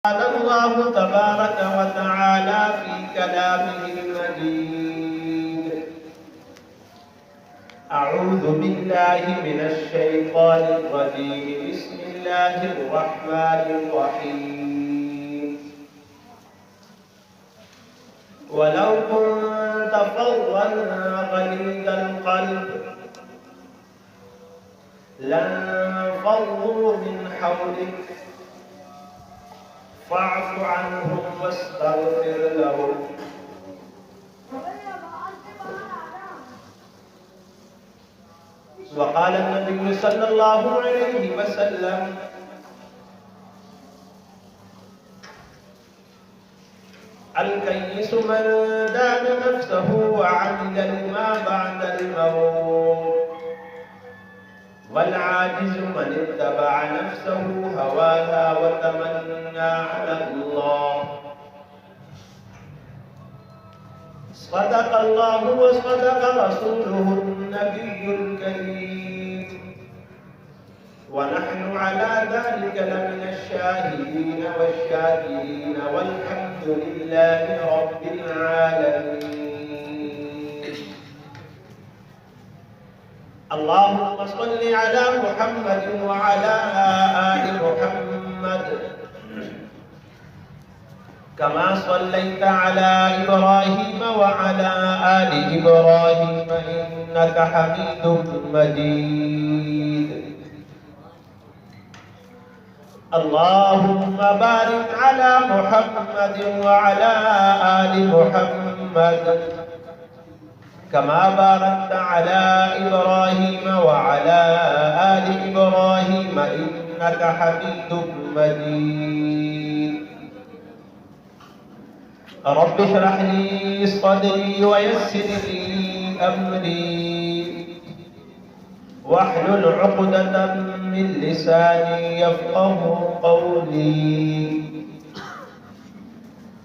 قال الله تبارك وتعالى في كلامه المجيد: أعوذ بالله من الشيطان الرجيم. بسم الله الرحمن الرحيم. ولو كنت فظا غليظ القلب لانفضوا من حولك فاعف عنهم واستغفر لهم وقال النبي صلى الله عليه وسلم: الكيس من دان نفسه وعمل لما بعد الموت، والعاجز من اتبع نفسه هواها وتمنى على الله. صدق الله وصدق رسوله النبي الكريم، ونحن على ذلك لمن الشاهدين والشاكرين، والحمد لله رب العالمين. اللهم صل على محمد وعلى آل محمد كما صليت على إبراهيم وعلى آل إبراهيم إنك حميد مجيد. اللهم بارك على محمد وعلى آل محمد كما باركت على إبراهيم وعلى آل إبراهيم إنك حميد مجيد. رب اشرح لي صدري ويسر لي أمري واحلل عقدة من لساني يفقه قولي.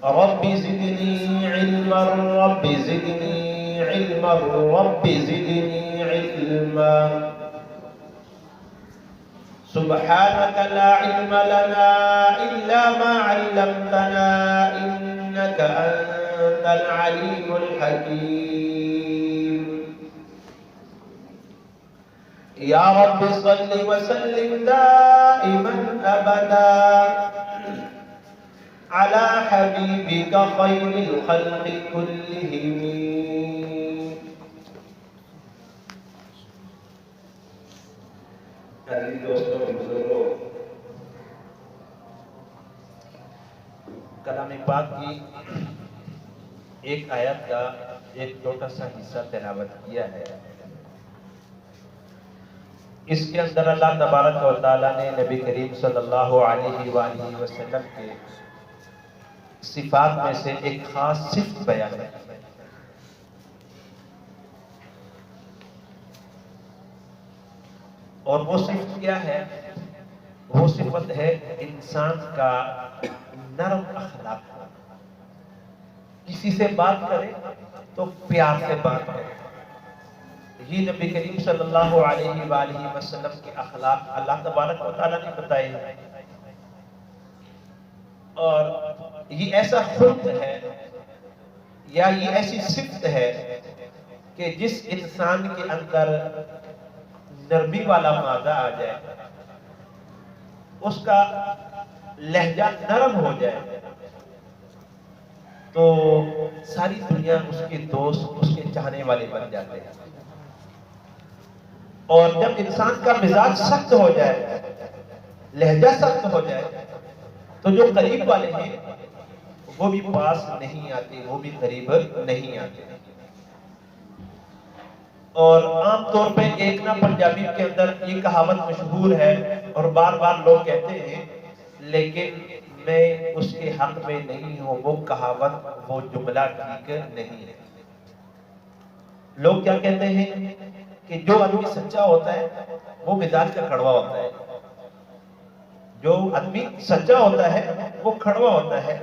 رب زدني علما، رب زدني علما، رب زدني علما. سبحانك لا علم لنا إلا ما علمتنا إنك أنت العليم الحكيم. يا رب صل وسلم دائما أبدا على حبيبك خير الخلق كلهم. عزیز دوستوں، بزرگوں، کلام پاک کی ایک آیت کا ایک چھوٹا سا حصہ تلاوت کیا ہے. اس کے اندر اللہ تبارک و تعالیٰ نے نبی کریم صلی اللہ علیہ وآلہ وسلم کے صفات میں سے ایک خاص صفت بیان ہے. اور وہ صفت کیا ہے؟ وہ صفت ہے انسان کا نرم اخلاق. کسی سے بات کرے تو پیار سے بات کرے. یہ نبی کریم صلی اللہ علیہ وآلہ وسلم کے اخلاق اللہ تبارک و تعالیٰ نے بتائے ہیں. اور یہ ایسا خلق ہے یا یہ ایسی صفت ہے کہ جس انسان کے اندر نرمی والا مادہ آ جائے، اس کا لہجہ نرم ہو جائے، تو ساری دنیا اس کے دوست، اس کے چاہنے والے بن جاتے ہیں. اور جب انسان کا مزاج سخت ہو جائے، لہجہ سخت ہو جائے، تو جو قریب والے ہیں وہ بھی پاس نہیں آتے، وہ بھی قریب نہیں آتے. اور عام طور پہ ایک نا پنجابی کے اندر یہ کہاوت مشہور ہے اور بار بار لوگ کہتے ہیں، لیکن میں اس کے حق میں نہیں ہوں. وہ کہاوت، وہ جملہ ٹھیک نہیں ہے. لوگ کیا کہتے ہیں کہ جو آدمی سچا ہوتا ہے وہ مزاج کا کڑوا ہوتا ہے. جو آدمی سچا ہوتا ہے وہ کڑوا ہوتا ہے.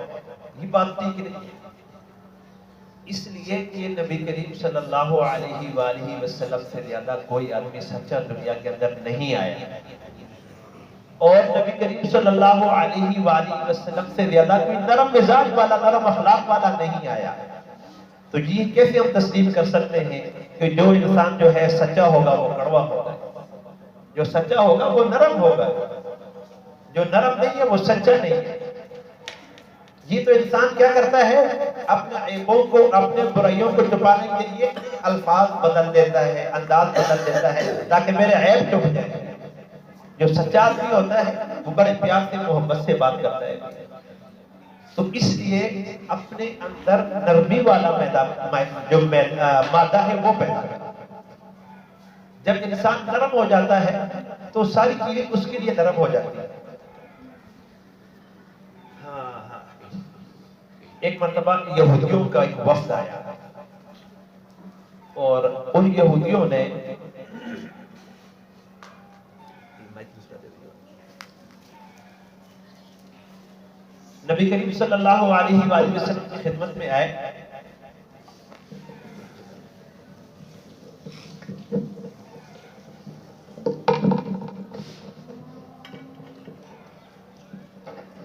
یہ بات ٹھیک نہیں ہے. اس لیے کہ نبی کریم صلی اللہ علیہ وآلہ وسلم سے زیادہ کوئی آدمی سچا دنیا کے اندر نہیں آیا. اور نبی کریم صلی اللہ علیہ وآلہ وسلم سے زیادہ کوئی نرم مزاج والا، نرم اخلاق والا نہیں آیا۔ تو یہ کیسے ہم تسلیم کر سکتے ہیں کہ جو انسان جو ہے سچا ہوگا وہ کڑوا ہوگا، جو سچا ہوگا وہ نرم ہوگا، جو نرم نہیں ہے وہ سچا نہیں ہے۔ یہ تو انسان کیا کرتا ہے، اپنے عیبوں کو، اپنے برائیوں کو چھپانے کے لیے الفاظ بدل دیتا ہے، انداز بدل دیتا ہے تاکہ میرے عیب چھپ جائے۔ جو سچا آدمی ہوتا ہے وہ بڑے پیار سے، محبت سے بات کرتا ہے۔ تو اس لیے اپنے اندر نرمی والا جو مادہ ہے وہ پیدا کرتا ہے۔ جب انسان نرم ہو جاتا ہے تو ساری چیزیں اس کے لیے نرم ہو جاتی ہیں۔ ایک مرتبہ یہودیوں کا ایک وفد آیا اور ان یہودیوں نے نبی کریم صلی اللہ علیہ وآلہ وسلم کی خدمت میں آئے۔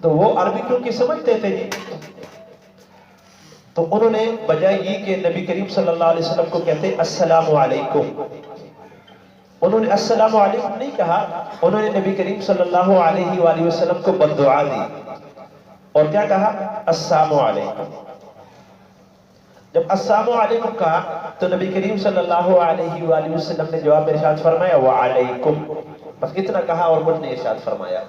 تو وہ عربی کیونکہ سمجھتے تھے جی، تو انہوں نے بجائے یہ کہ نبی کریم صلی اللہ علیہ وسلم کو کہتے السلام علیکم، انہوں نے السلام علیکم نہیں کہا، انہوں نے نبی کریم صلی اللہ علیہ وآلہ وسلم کو بددعا دی اور کیا کہا، السلام علیکم۔ جب السلام علیکم کہا تو نبی کریم صلی اللہ علیہ وآلہ وسلم نے جواب میں ارشاد فرمایا وعلیکم، بس اتنا کہا اور کچھ نہیں ارشاد فرمایا۔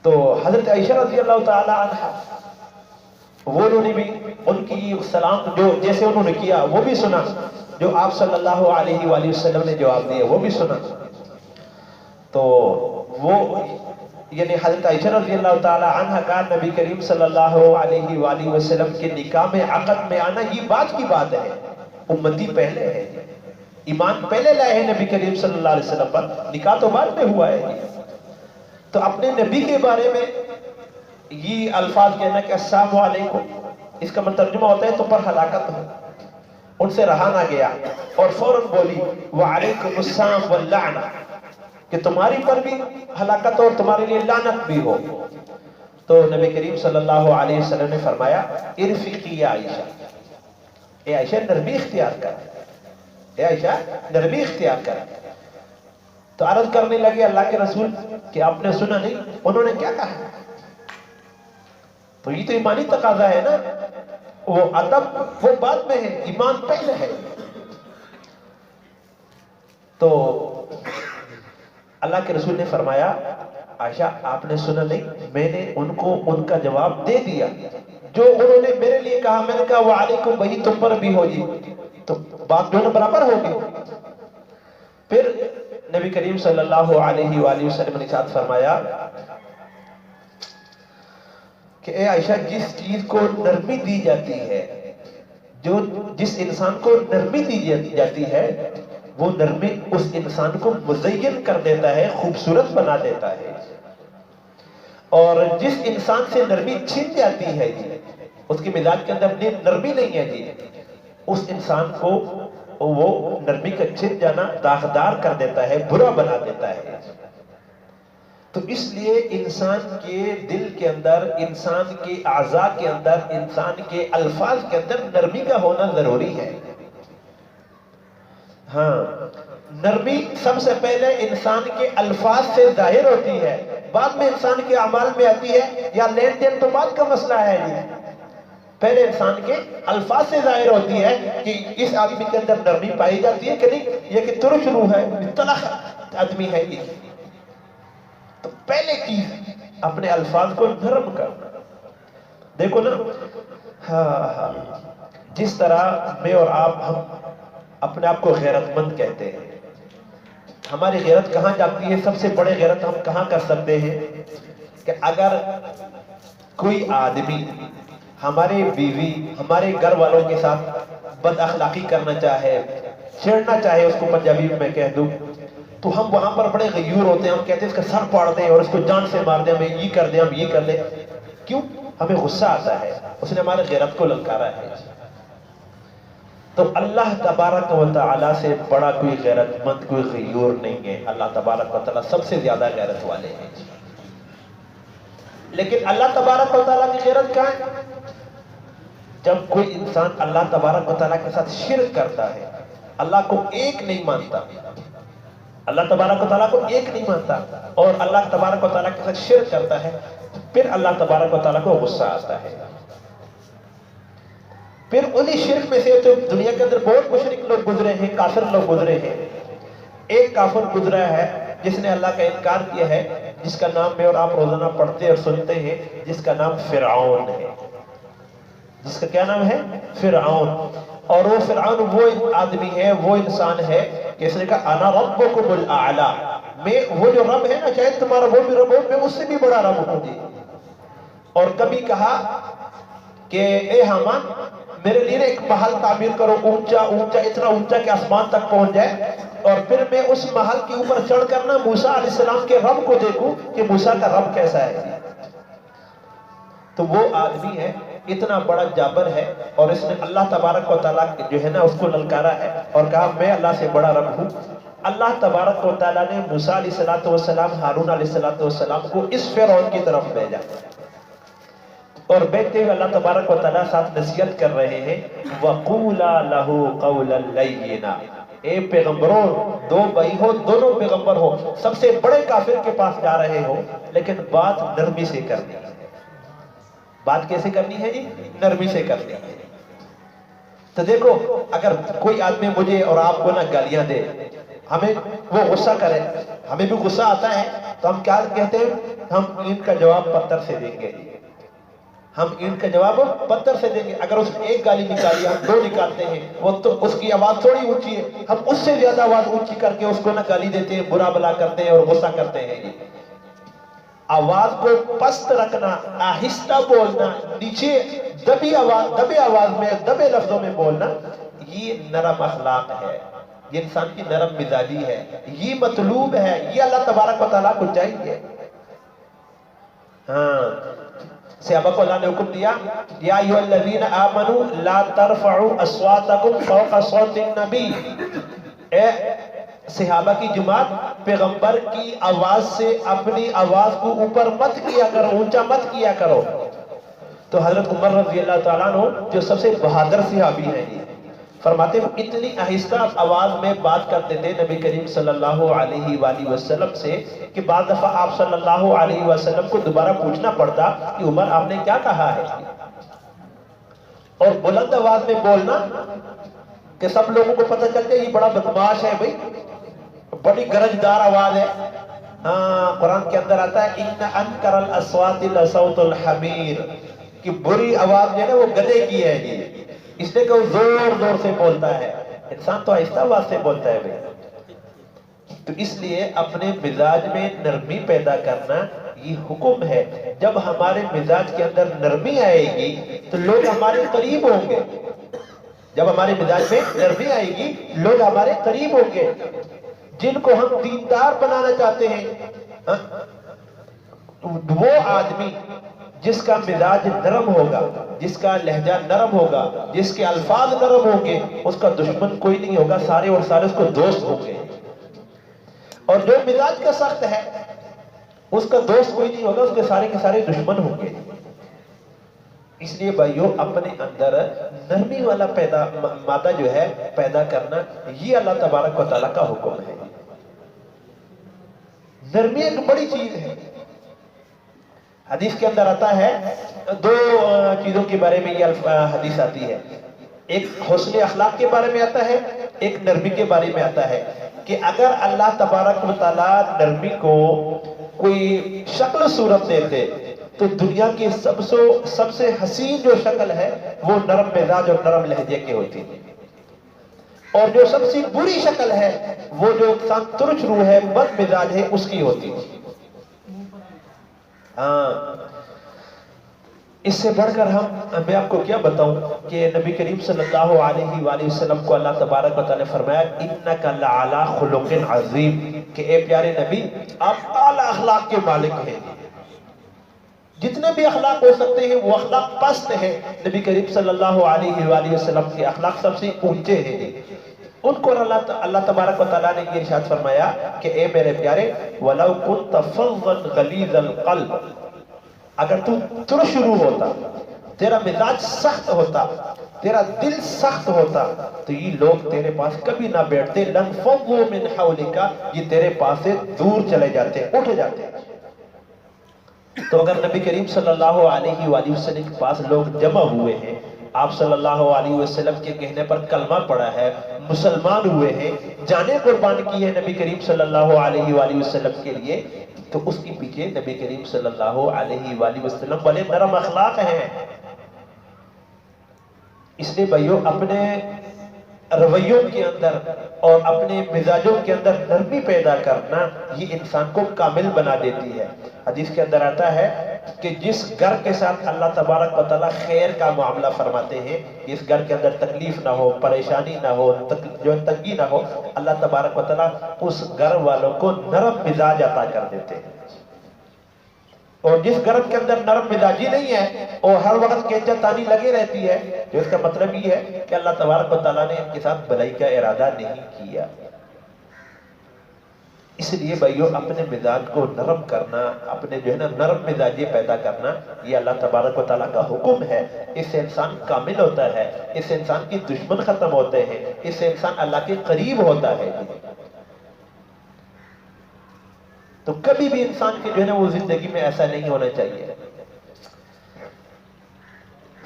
تو حضرت عائشہ رضی اللہ تعالی عنہ وہ انہوں نے بھی ان کی سلام جو جیسے انہوں نے کیا وہ بھی سنا، جو آپ صلی اللہ علیہ وآلہ وسلم نے جواب دیا وہ بھی سنا۔ تو وہ یعنی حضرت عائشہ رضی اللہ تعالی عنہ کا نبی کریم صلی اللہ علیہ وآلہ وسلم کے نکاح میں عقد میں آنا یہ بات کی بات ہے، امتی پہلے ہے، ایمان پہلے لائے ہیں نبی کریم صلی اللہ علیہ وسلم پر، نکاح تو بعد میں ہوا ہے۔ تو اپنے نبی کے بارے میں یہ الفاظ کہنا کہ السلام علیکم، اس کا ترجمہ ہوتا ہے تم پر ہلاکت ہو۔ ان سے رہا نہ گیا اور فوراً بولی وعلیکم السلام واللعنہ، کہ تمہاری پر بھی ہلاکت ہو اور تمہارے لیے لعنت بھی ہو۔ تو نبی کریم صلی اللہ علیہ وسلم نے فرمایا ارفقی یا عائشہ، اے عائشہ نرمی اختیار کر، اے عائشہ نرمی اختیار کر۔ تو عرض کرنے لگے اللہ کے رسول کہ آپ نے سنا نہیں انہوں نے کیا کہا؟ تو یہ تو ایمانی تقاضا ہے نا، وہ ادب وہ بعد میں ہے، ایمان پہلے ہے۔ تو اللہ کے رسول نے فرمایا عائشہ آپ نے سنا نہیں، میں نے ان کو ان کا جواب دے دیا، جو انہوں نے میرے لیے کہا میں نے کہا وعلیکم وہی تم پر بھی ہو جی، تو بات دونوں برابر ہوگی۔ پھر نبی کریم صلی اللہ علیہ وآلہ وسلم نے ارشاد فرمایا کہ اے عائشہ جس چیز کو نرمی دی جاتی ہے، جو جس انسان کو نرمی دی جاتی ہے وہ نرمی اس انسان کو مزین کر دیتا ہے، خوبصورت بنا دیتا ہے، اور جس انسان سے نرمی چھن جاتی ہے جی، اس کے مزاج کے اندر نرمی نہیں ہے جی، اس انسان کو وہ نرمی کا چھن جانا داغدار کر دیتا ہے، برا بنا دیتا ہے۔ تو اس لیے انسان کے دل کے اندر، انسان کے اعضاء کے اندر، انسان کے الفاظ کے اندر نرمی کا ہونا ضروری ہے۔ ہاں نرمی سب سے پہلے انسان کے الفاظ سے ظاہر ہوتی ہے، بعد میں انسان کے اعمال میں آتی ہے، یا لین دین تو بعد کا مسئلہ ہے جی، پہلے انسان کے الفاظ سے ظاہر ہوتی ہے کہ اس آدمی کے اندر نرمی پائی جاتی ہے کہ نہیں، یہ کہ ترش روح ہے، تلخ آدمی ہے یہ۔ تو پہلے چیز اپنے الفاظ کو نرم کرنا۔ دیکھو نا، ہاں جس طرح میں اور آپ ہم اپنے آپ کو غیرت مند کہتے ہیں، ہماری غیرت کہاں جاتی ہے؟ سب سے بڑے غیرت ہم کہاں کر سکتے ہیں کہ اگر کوئی آدمی ہمارے بیوی ہمارے گھر والوں کے ساتھ بد اخلاقی کرنا چاہے، چھیڑنا چاہے، اس کو پنجابی میں کہہ دوں، تو ہم وہاں پر بڑے غیور ہوتے ہیں، ہم کہتے ہیں اس کا سر پاڑ دیں اور اس کو جان سے مار دیں، ہمیں یہ کر دیں، ہم یہ کر دیں۔ کیوں؟ ہمیں غصہ آتا ہے، اس نے ہمارے غیرت کو للکارا ہے۔ تو اللہ تبارک و تعالیٰ سے بڑا کوئی غیرت مند، کوئی غیور نہیں ہے. اللہ تبارک و تعالیٰ سب سے زیادہ غیرت والے ہیں. لیکن اللہ تبارک و تعالیٰ کی غیرت کہاں ہے؟ جب کوئی انسان اللہ تبارک و تعالیٰ کے ساتھ شرک کرتا ہے، اللہ کو ایک نہیں مانتا، اللہ تبارک و تعالیٰ کو ایک نہیں مانتا اور اللہ تبارک و تعالیٰ کے ساتھ شرک کرتا ہے، پھر اللہ تبارک و تعالیٰ کو غصہ آتا ہے. پھر انہی شرک میں سے تو دنیا کے اندر بہت مشرک لوگ گزرے ہیں، کافر لوگ گزرے ہیں. ایک کافر گزرا ہے جس نے اللہ کا انکار کیا ہے، جس کا نام میں اور آپ روزانہ پڑھتے اور سنتے ہیں، جس کا نام فرعون ہے. جس کا کیا نام ہے؟ فرعون. اور وہ فرعون وہ آدمی ہے، وہ انسان ہے کہ اس نے کہا انا ربکم الاعلی، میں وہ جو رب ہے نا، چاہے تمہارا وہ بھی رب ہو، میں اس سے بھی بڑا رب ہوں جی. اور کبھی کہا کہ اے حامان میرے لیے ایک محل تعمیر کرو، اونچا اونچا، اتنا اونچا کہ آسمان تک پہنچ جائے، اور پھر میں اس محل کے اوپر چڑھ کر نا موسیٰ علیہ السلام کے رب کو دیکھوں کہ موسیٰ کا رب کیسا ہے. تو وہ آدمی ہے، اتنا بڑا جابر ہے، اور اس نے اللہ تبارک و تعالیٰ جو ہے نا اس کو للکارا ہے اور کہا میں اللہ سے بڑا رب ہوں. اللہ تبارک و تعالیٰ نے موسیٰ علیہ السلام، ہارون علیہ السلام کو اس فرعون کی طرف بھیجا، اور بیٹھتے ہوئے اللہ تبارک و تعالیٰ ساتھ نصیحت کر رہے ہیں وَقُولَا لَهُ قَوْلًا لَيِّنًا. اے پیغمبروں، دو بھائی ہو، دونوں پیغمبر ہو، سب سے بڑے کافر کے پاس جا رہے ہو، لیکن بات نرمی سے کرنی ہے. بات کیسے کرنی ہے جی؟ نرمی سے کرنی ہے. تو دیکھو اگر کوئی آدمی مجھے اور آپ کو نا گالیاں دے، ہمیں وہ غصہ کرے، ہمیں بھی غصہ آتا ہے، تو ہم کیا کہتے ہیں؟ ہم ان کا جواب پتھر سے دیں گے. ہم ان کا جواب پتھر سے دیں گے. اگر اس نے ایک گالی نکالی، ہم دو نکالتے ہیں، وہ تو اس کی آواز تھوڑی اونچی ہے، ہم اس سے زیادہ آواز اونچی کر کے اس کو نہ گالی دیتے ہیں، برا بلا کرتے ہیں اور غصہ کرتے ہیں. آواز کو پست رکھنا، آہستہ بولنا، نیچے دبی آواز میں، دبے لفظوں میں بولنا، یہ نرم اخلاق ہے، یہ انسان کی نرم مزاجی ہے، یہ مطلوب ہے، یہ اللہ تبارک و تعالیٰ کو چاہیے. ہاں، صحابہ کو اللہ نے حکم دیا یا ایھا الذین آمنوا لا ترفعوا اصواتکم فوق صوت النبی. اے صحابہ کی جماعت، پیغمبر کی آواز سے اپنی آواز کو اوپر مت کیا کرو، اونچا مت کیا کرو. تو حضرت عمر رضی اللہ تعالیٰ عنہ جو سب سے بہادر صحابی ہیں، فرماتے ہیں اتنی آہستہ آواز میں بات کرتے تھے نبی کریم صلی اللہ علیہ وآلہ وسلم سے کہ بعض دفعہ آپ صلی اللہ علیہ وسلم کو دوبارہ پوچھنا پڑتا کہ عمر آپ نے کیا کہا ہے. اور بلند آواز میں بولنا کہ سب لوگوں کو پتہ چل جائے یہ بڑا بدماش ہے بھائی، بڑی گرجدار آواز ہے. ہاں، قرآن کے اندر آتا ہے ان انکر الاصوات لصوت الحمیر، کہ بری آواز جو ہے وہ گدھے کی ہے جی، اس لیے کہ وہ زور زور سے بولتا ہے. انسان تو آہستہ آواز سے بولتا ہے بھائی. تو اس لیے اپنے مزاج میں نرمی پیدا کرنا یہ حکم ہے. جب ہمارے مزاج کے اندر نرمی آئے گی تو لوگ ہمارے قریب ہوں گے. جب ہمارے مزاج میں نرمی آئے گی لوگ ہمارے قریب ہوں گے. جن کو ہم دیندار بنانا چاہتے ہیں، وہ آدمی جس کا مزاج نرم ہوگا، جس کا لہجہ نرم ہوگا، جس کے الفاظ نرم ہوں گے، اس کا دشمن کوئی نہیں ہوگا، سارے اور سارے اس کو دوست ہوں گے. اور جو مزاج کا سخت ہے اس کا دوست کوئی نہیں ہوگا، اس کے سارے دشمن ہوں گے. اس لیے بھائیو اپنے اندر نرمی والا مادہ جو ہے پیدا کرنا، یہ اللہ تبارک و تعالیٰ کا حکم ہے. نرمی ایک بڑی چیز ہے. حدیث کے اندر آتا ہے، دو چیزوں کے بارے میں یہ حدیث آتی ہے، ایک حسن اخلاق کے بارے میں آتا ہے، ایک نرمی کے بارے میں آتا ہے کہ اگر اللہ تبارک و تعالیٰ نرمی کو کوئی شکل صورت دیتے تو دنیا کی سب سے حسین جو شکل ہے وہ نرم مزاج اور نرم لہجے کی ہوتی ہے، اور جو سب سے بری شکل ہے وہ جو انسان ترش روح ہے، بد مزاج ہے، اس کی ہوتی ہے. ہاں، اس سے بڑھ کر میں آپ کو کیا بتاؤں کہ نبی کریم صلی اللہ علیہ وآلہ وسلم کو اللہ تبارک و تعالیٰ نے فرمایا انک لعلی خلق عظیم، کہ اے پیارے نبی آپ اعلیٰ اخلاق کے مالک ہیں. جتنے بھی اخلاق ہو سکتے ہیں وہ اخلاق پست ہے، نبی کریم صلی اللہ علیہ وآلہ وسلم کے اخلاق سب سے اونچے ہیں۔ ان کو اللہ تبارک و تعالیٰ نے یہ ارشاد فرمایا کہ اے میرے پیارے وَلَوْ كُنْتَ فَظًّا غَلِيظَ الْقَلْبِ، اگر تو ترش روح ہوتا، تیرا مزاج سخت ہوتا، تیرا دل سخت ہوتا، تو یہ لوگ تیرے پاس کبھی نہ بیٹھتے، لَنْفَضُّوا مِنْ حَوْلِكَ، یہ تیرے پاس سے دور چلے جاتے، اٹھ جاتے۔ تو اگر نبی کریم صلی اللہ علیہ وآلہ وسلم کے پاس لوگ جمع ہوئے ہیں، آپ صلی اللہ علیہ وسلم کے کہنے پر کلمہ پڑھا ہے، مسلمان ہوئے ہیں، جانیں قربان کی ہے نبی کریم صلی اللہ علیہ وآلہ وسلم کے لیے، تو اس کے پیچھے نبی کریم صلی اللہ علیہ وآلہ وسلم بڑے نرم اخلاق ہیں۔ اس لیے بھائیو اپنے رویوں کے اندر اور اپنے مزاجوں کے اندر نرمی پیدا کرنا یہ انسان کو کامل بنا دیتی ہے۔ حدیث کے اندر آتا ہے کہ جس گھر کے ساتھ اللہ تبارک و تعالیٰ خیر کا معاملہ فرماتے ہیں، جس گھر کے اندر تکلیف نہ ہو، پریشانی نہ ہو، جو تنگی نہ ہو، اللہ تبارک و تعالیٰ اس گھر والوں کو نرم مزاج عطا کر دیتے ہیں۔ اور جس گھر کے اندر نرم مزاجی نہیں ہے اور ہر وقت کینچا تانی لگے رہتی ہے، جو اس کا مطلب یہ ہے کہ اللہ تبارک و تعالیٰ نے ان کے ساتھ بھلائی کا ارادہ نہیں کیا۔ اس لیے بھائیو اپنے مزاج کو نرم کرنا، اپنے جو ہے نا نرم مزاجی پیدا کرنا، یہ اللہ تبارک و تعالیٰ کا حکم ہے۔ اس سے انسان کامل ہوتا ہے، اس سے انسان کی دشمن ختم ہوتے ہیں، اس سے انسان اللہ کے قریب ہوتا ہے۔ تو کبھی بھی انسان کی جو ہے نا وہ زندگی میں ایسا نہیں ہونا چاہیے۔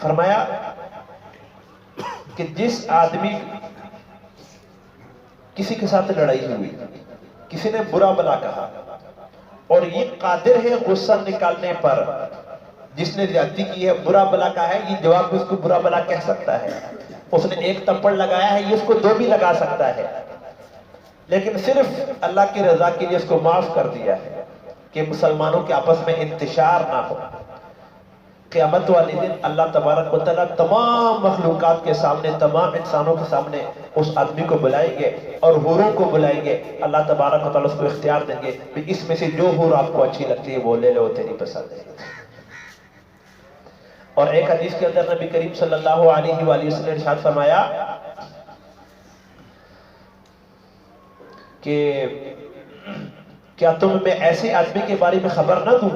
فرمایا کہ جس آدمی کسی کے ساتھ لڑائی ہوئی، کسی نے برا بلا کہا اور یہ قادر ہے غصہ نکالنے پر، جس نے زیادتی کی ہے، برا بلا کہا ہے، یہ جواب بھی اس کو برا بلا کہہ سکتا ہے، اس نے ایک تپڑ لگایا ہے، یہ اس کو دو بھی لگا سکتا ہے، لیکن صرف اللہ کی رضا کے لیے اس کو معاف کر دیا ہے کہ مسلمانوں کے آپس میں انتشار نہ ہو۔ قیامت والے دن اللہ تبارک و تعالیٰ تمام مخلوقات کے سامنے، تمام انسانوں کے سامنے اس آدمی کو بلائیں گے اور حوروں کو بلائیں گے۔ اللہ تبارک و تعالیٰ اس کو اختیار دیں گے کہ اس میں سے جو حور آپ کو اچھی لگتی ہے وہ لے لو، تیری پسند ہے۔ اور ایک حدیث کے اندر نبی کریم صلی اللہ علیہ وآلہ وسلم نے ارشاد فرمایا کہ کیا تم میں ایسے آدمی کے بارے میں خبر نہ دوں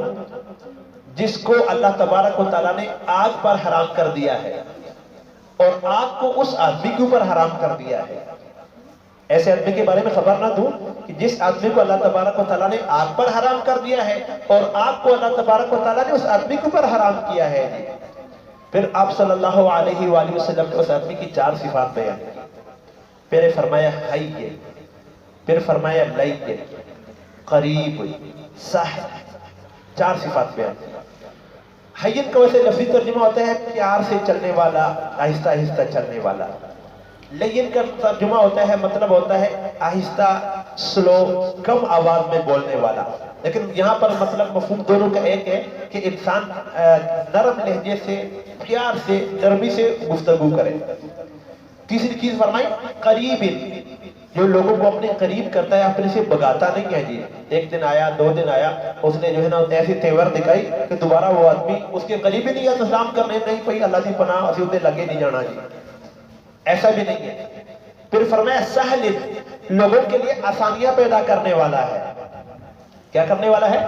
جس کو اللہ تبارک و تعالیٰ نے آگ پر حرام کر دیا ہے اور آگ کو اس آدمی کے اوپر حرام کر دیا ہے۔ ایسے آدمی کے بارے میں خبر نہ دوں کہ جس آدمی کو اللہ تبارک و تعالیٰ نے آگ پر حرام کر دیا ہے اور آگ کو اللہ تبارک و تعالیٰ نے اس آدمی کے اوپر حرام کیا ہے۔ پھر آپ صلی اللہ علیہ وآلہ وسلم نے اس آدمی کی 4 صفات بیان کی۔ پہلے فرمایا حی، پھر فرمایا لئی، قریب، سہل، 4 صفات بیان کی۔ حیّن کا ویسے لفظی ترجمہ ہوتا ہے پیار سے چلنے والا، آہستہ آہستہ چلنے والا۔ لین کا ترجمہ ہوتا ہے، مطلب ہوتا ہے آہستہ، سلو، کم آواز میں بولنے والا۔ لیکن یہاں پر مطلب مفہوم دونوں کا ایک ہے کہ انسان نرم لہجے سے، پیار سے، نرمی سے گفتگو کرے۔ تیسری چیز فرمائی قریب، جو لوگوں کو اپنے قریب کرتا ہے، اپنے سے بگاتا نہیں ہے جی۔ ایک دن آیا، 2 دن آیا، اس نے جو ہے نا ایسی تیور دکھائی کہ دوبارہ وہ آدمی اس کے قریب ہی نہیں آتا سلام کرنے، نہیں پئی اللہ دی پناہ اسی ہوتے لگے نہیں جانا جی، ایسا بھی نہیں ہے۔ پھر فرمایا سہل، لوگوں کے لیے آسانیاں پیدا کرنے والا ہے۔ کیا کرنے والا ہے؟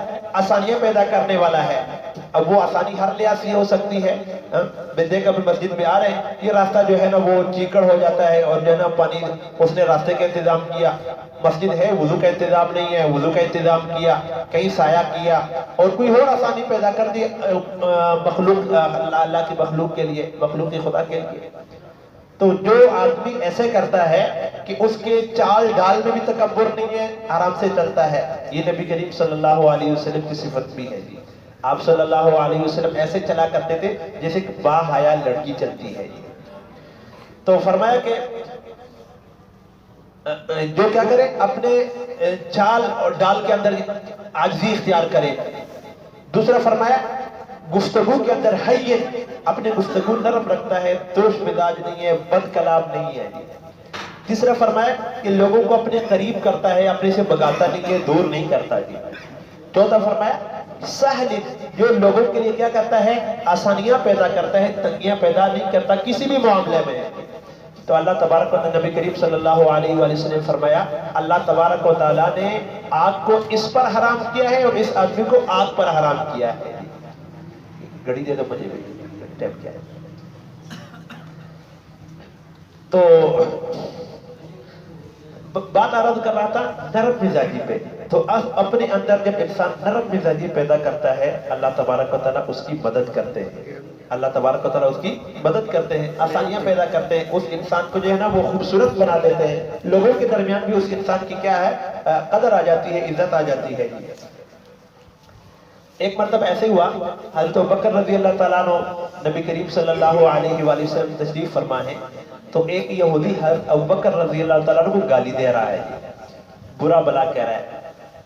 آسانیاں پیدا کرنے والا ہے۔ اب وہ آسانی ہر لحاظ سے ہو سکتی ہے۔ بندے کا بھی مسجد میں آ رہے ہیں، یہ راستہ جو ہے نا وہ چیکڑ ہو جاتا ہے اور جو ہے نا پانی، اس نے راستے کا انتظام کیا، مسجد ہے، وضو کا انتظام نہیں ہے، وضو کا انتظام کیا، کہیں سایہ کیا اور کوئی اور آسانی پیدا کر دی مخلوق، اللہ کی مخلوق کے لیے، مخلوق خدا کے لیے۔ تو جو آدمی ایسے کرتا ہے کہ اس کے چال ڈال میں بھی تکبر نہیں ہے، آرام سے چلتا ہے، یہ نبی کریم صلی اللہ علیہ وسلم کی صفت بھی ہے جی۔ آپ صلی اللہ علیہ وسلم ایسے چلا کرتے تھے جیسے کہ با حیا لڑکی چلتی ہے جی۔ تو فرمایا کہ جو کیا کرے، اپنے چال اور ڈال کے اندر عاجزی اختیار کرے۔ دوسرا فرمایا گفتگو کے اندر حیّن، اپنے گفتگو نرم رکھتا ہے، ترش مزاج نہیں ہے، بد کلام نہیں ہے۔ تیسرا فرمایا کہ لوگوں کو اپنے قریب کرتا ہے، اپنے سے بگاتا نہیں ہے، دور نہیں کرتا جی۔ چوتھا فرمایا سہل جو لوگوں کے لیے کیا کرتا ہے آسانیاں پیدا کرتا ہے, تنگیاں پیدا نہیں کرتا کسی بھی معاملے میں. تو اللہ تبارک و تعالی نبی کریم صلی اللہ علیہ وآلہ وسلم نے فرمایا اللہ تبارک و تعالی نے آگ کو اس پر حرام کیا ہے اور اس آدمی کو آگ پر حرام کیا ہے. گھڑی دے دو مجھے ٹائم کیا ہے. تو بات عرض کر رہا تھا نرم مزاجی پہ. تو اپنے اندر جب انسان نرم مزاجی پیدا کرتا ہے اللہ تبارک و تعالیٰ اس کی مدد کرتے ہیں. اللہ تبارک و تعالیٰ اس کی مدد کرتے ہیں, آسانیاں پیدا کرتے ہیں, اس انسان کو جو ہے نا وہ خوبصورت بنا دیتے ہیں. لوگوں کے درمیان بھی اس انسان کی کیا ہے قدر آ جاتی ہے, عزت آ جاتی ہے. ایک مرتبہ ایسے ہوا حضرت ابوبکر رضی اللہ تعالیٰ عنہ نبی کریم صلی اللہ علیہ وآلہ وسلم تشریف فرما ہے. تو ایک یہودی حضرت ابوبکر رضی اللہ تعالیٰ عنہ کو گالی دے رہا ہے, برا بلا کہہ رہا ہے.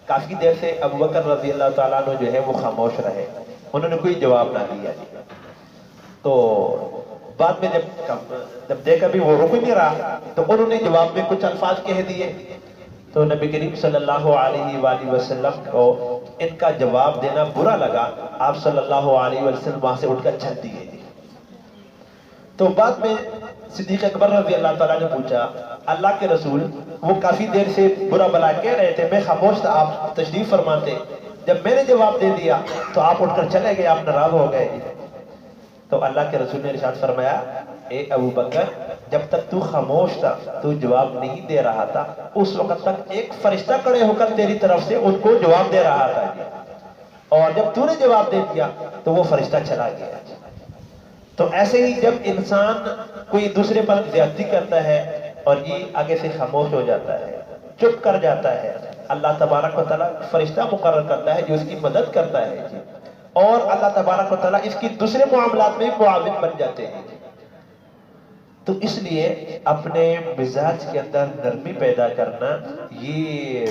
کافی دیر سے ابوبکر رضی اللہ تعالیٰ عنہ جو ہے وہ خاموش رہے, انہوں نے کوئی جواب نہ دیا. تو بعد میں جب دیکھا بھی وہ رک نہیں رہا تو انہوں نے جواب میں کچھ الفاظ کہہ دیے. تو نبی کریم صلی اللہ علیہ وآلہ وسلم کو ان کا جواب دینا برا لگا. آپ صلی اللہ علیہ وسلم وہاں سے اٹھ کر چل دیے. تو بعد میں صدیق اکبر رضی اللہ تعالیٰ نے پوچھا اللہ کے رسول وہ کافی دیر سے برا بلا کہہ رہے تھے, میں خاموش تھا, آپ تشریف فرماتے, جب میں نے جواب دے دیا تو آپ اٹھ کر چلے گئے, آپ ناراض ہو گئے. تو اللہ کے رسول نے ارشاد فرمایا اے ابو بکر جب تک تو خاموش تھا, تو جواب نہیں دے رہا تھا, اس وقت تک ایک فرشتہ کھڑے ہو کر تیری طرف سے ان کو جواب دے رہا تھا, اور جب تو نے جواب دے دیا تو وہ فرشتہ چلا گیا. تو ایسے ہی جب انسان کوئی دوسرے پر زیادتی کرتا ہے اور یہ آگے سے خاموش ہو جاتا ہے, چپ کر جاتا ہے, اللہ تبارک و تعالیٰ فرشتہ مقرر کرتا ہے جو اس کی مدد کرتا ہے, اور اللہ تبارک و تعالیٰ اس کی دوسرے معاملات میں معاون بن جاتے ہیں. تو اس لیے اپنے مزاج کے اندر نرمی پیدا کرنا یہ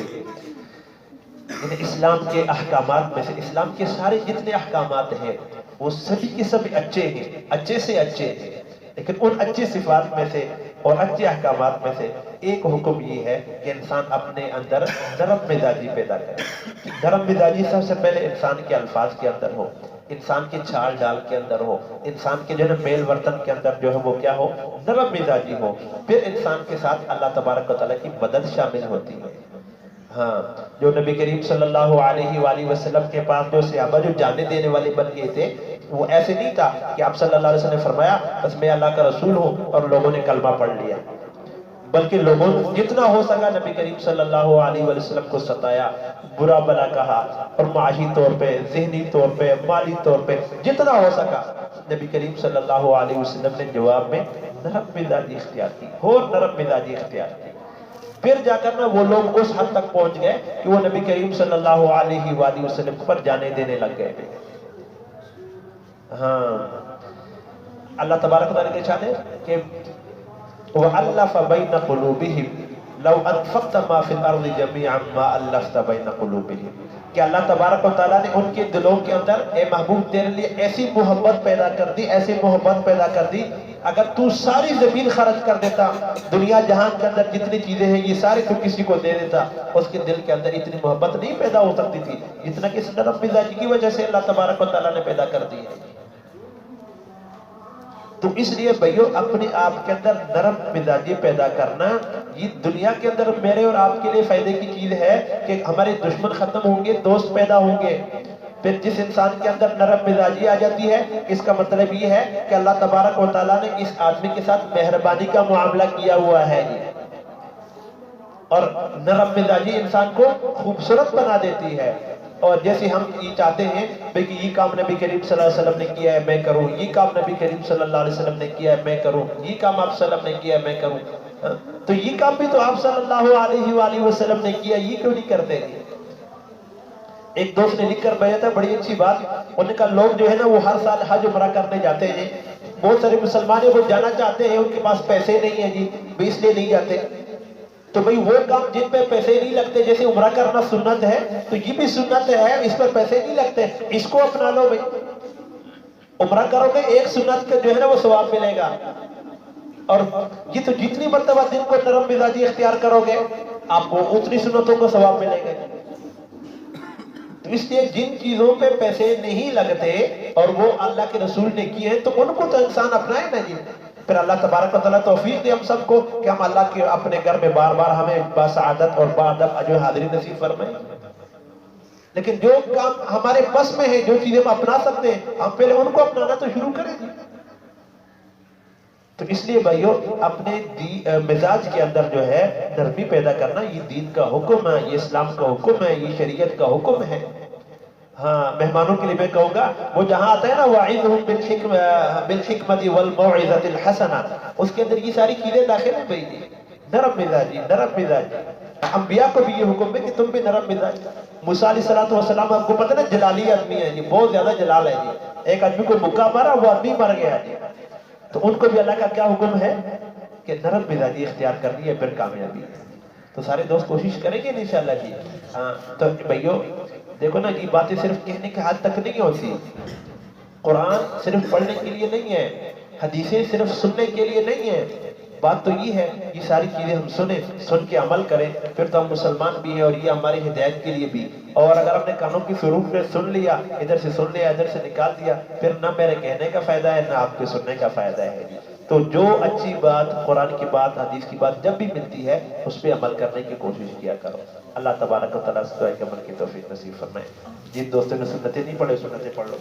اسلام کے احکامات میں سے, اسلام کے سارے جتنے احکامات ہیں وہ سبھی کے سبھی اچھے ہیں, اچھے سے اچھے ہیں, لیکن ان اچھی صفات میں سے اور اچھے احکامات میں سے ایک حکم یہ ہے کہ انسان اپنے اندر نرم مزاجی پیدا کرے. نرم مزاجی سب سے پہلے انسان کے الفاظ کے اندر ہو, انسان کے چال ڈال کے اندر ہو, انسان کے جو ہے میل ورتن کے اندر جو ہے وہ کیا ہو, نرم مزاجی ہو. پھر انسان کے ساتھ اللہ تبارک و تعالیٰ کی مدد شامل ہوتی ہے. ہاں, جو نبی کریم صلی اللہ علیہ وآلہ وسلم کے پاس جو صحابہ جو جانے دینے والے بن گئے تھے, وہ ایسے نہیں تھا کہ آپ صلی اللہ علیہ وسلم نے فرمایا بس میں اللہ کا رسول ہوں اور لوگوں نے کلمہ پڑھ لیا, بلکہ لوگوں جتنا ہو سکا نبی کریم صلی اللہ علیہ وسلم کو ستایا, برا بلا کہا, اور معاشی طور پہ, ذہنی طور پہ, مالی طور پہ جتنا ہو سکا نبی کریم صلی اللہ علیہ وسلم نے جواب میں نرم مزاجی اختیار کی, اور نرم مزاجی اختیار کی. پھر جا کر نا وہ لوگ اس حد تک پہنچ گئے کہ وہ نبی کریم صلی اللہ علیہ وآلہ وسلم پر جانے دینے لگ گئے. ہاں, اللہ تبارک و تعالیٰ کے ارشاد ہے کہ وَأَلَّفَ بَيْنَ قُلُوبِهِمْ لَوْ أَنفَقْتَ مَا فِي الْأَرْضِ جَمِيعًا مَا أَلَّفْتَ بَيْنَ قُلُوبِهِمْ, کہ اللہ تبارک و تعالیٰ نے ان کے دلوں کے اندر اے محبوب تیرے لیے ایسی محبت پیدا کر دی, ایسی محبت پیدا کر دی, اگر تو ساری زمین خرچ کر دیتا, دنیا جہان کے اندر جتنی چیزیں ہیں یہ سارے تو کسی کو دے دیتا, اس کے دل کے اندر اتنی محبت نہیں پیدا ہو سکتی تھی جتنا کہ اس نرم مزاجی کی وجہ سے اللہ تبارک و تعالیٰ نے پیدا کر دی ہے. تو اس لیے بھائیو اپنے آپ کے اندر نرم مزاجی پیدا کرنا یہ دنیا کے اندر میرے اور آپ کے لیے فائدے کی چیز ہے کہ ہمارے دشمن ختم ہوں گے, دوست پیدا ہوں گے. پھر جس انسان کے اندر نرم مزاجی آ جاتی ہے, اس کا مطلب یہ ہے کہ اللہ تبارک و تعالیٰ نے اس آدمی کے ساتھ مہربانی کا معاملہ کیا ہوا ہے, اور نرم مزاجی انسان کو خوبصورت بنا دیتی ہے. اور جیسے ہم یہ چاہتے ہیں کہ یہ کام نبی کریم صلی اللہ علیہ وسلم نے کیا ہے میں کروں, یہ کام نبی کریم صلی اللہ علیہ وسلم نے کیا ہے میں کروں, یہ کام آپ صلی اللہ علیہ وسلم نے کیا ہے میں کروں, تو یہ کام بھی تو آپ صلی اللہ علیہ وآلہ وسلم نے کیا, یہ کیوں نہیں کرتے. ایک دوست نے لکھ کر بھیجا تھا بڑی اچھی بات, انہوں نے کہا لوگ جو ہے نا وہ ہر سال حج عمرہ کرنے جاتے ہیں, بہت سارے مسلمان وہ جانا چاہتے ہیں, ان کے پاس پیسے نہیں ہیں جی, اس لیے نہیں جاتے. تو بھئی وہ کام جن پہ پیسے نہیں لگتے, جیسے عمرہ کرنا سنت ہے تو یہ بھی سنت ہے, اس پر پیسے نہیں لگتے, اس کو اپنا لو بھئی. عمرہ کرو گے ایک سنت کا جو ہے نا وہ ثواب ملے گا, اور یہ تو جتنی مرتبہ دن کو نرم مزاجی اختیار کرو گے آپ کو اتنی سنتوں کا ثواب ملے گا. تو اس لیے جن چیزوں پہ پیسے نہیں لگتے اور وہ اللہ کے رسول نے کیے ہیں تو ان کو تو انسان اپنائے نا جی. پھر اللہ تبارک و تعالیٰ توفیق دے ہم سب کو کہ ہم اللہ کے اپنے گھر میں بار بار ہمیں بسعادت اور بادب جو حاضری نصیب فرمائیں. لیکن جو کام ہمارے پس میں ہے، جو چیزیں ہم اپنا سکتے ہیں، ہم پہلے ان کو اپنانا تو شروع کریں گے. تو اس لیے بھائیو اپنے مزاج کے اندر جو ہے نرمی پیدا کرنا، یہ دین کا حکم ہے، یہ اسلام کا حکم ہے، یہ شریعت کا حکم ہے. ہاں مہمانوں کے لیے میں کہوں گا وہ جہاں آتا ہے نا وَعِظْهُمْ بِالْحِکْمَةِ وَالْمَوْعِظَةِ الْحَسَنَةِ، اس کے اندر یہ ساری چیزیں داخل ہیں بھائی. نرم مزاجی، نرم مزاجی. انبیاء کو بھی یہ حکم ہے کہ تم بھی نرم مزاج. موسیٰ علیہ السلام آپ کو پتہ نا جلالی آدمی ہے جی، بہت زیادہ جلال ہے جی. ایک آدمی کو مکہ مارا، وہ آدمی مر گیا جی. تو ان کو بھی اللہ کا کیا حکم ہے کہ نرم مزاجی اختیار کرنی ہے، پھر کامیابی ہے. تو سارے دوست کوشش کریں گے انشاءاللہ جی. ہاں تو بھائیو دیکھو نا یہ باتیں صرف کہنے کے حد تک نہیں ہوتی. قرآن صرف پڑھنے کے لیے نہیں ہے، حدیثیں صرف سننے کے لیے نہیں ہے. بات تو یہ ہے یہ ساری چیزیں ہم سنیں، سن کے عمل کریں، پھر تو ہم مسلمان بھی ہیں اور یہ ہماری ہدایت کے لیے بھی. اور اگر ہم نے کانوں کی فروغ میں سن لیا، ادھر سے سن لیا ادھر سے نکال دیا، پھر نہ میرے کہنے کا فائدہ ہے نہ آپ کے سننے کا فائدہ ہے. تو جو اچھی بات قرآن کی بات حدیث کی بات جب بھی ملتی ہے اس پہ عمل کرنے کی کوشش کیا کرو. اللہ تبارک و تعالیٰ سے دعا ہے کہ عمل کی توفیق نصیب فرمائے. جن دوستوں نے سنتیں نہیں پڑھے سنتیں پڑھ لو.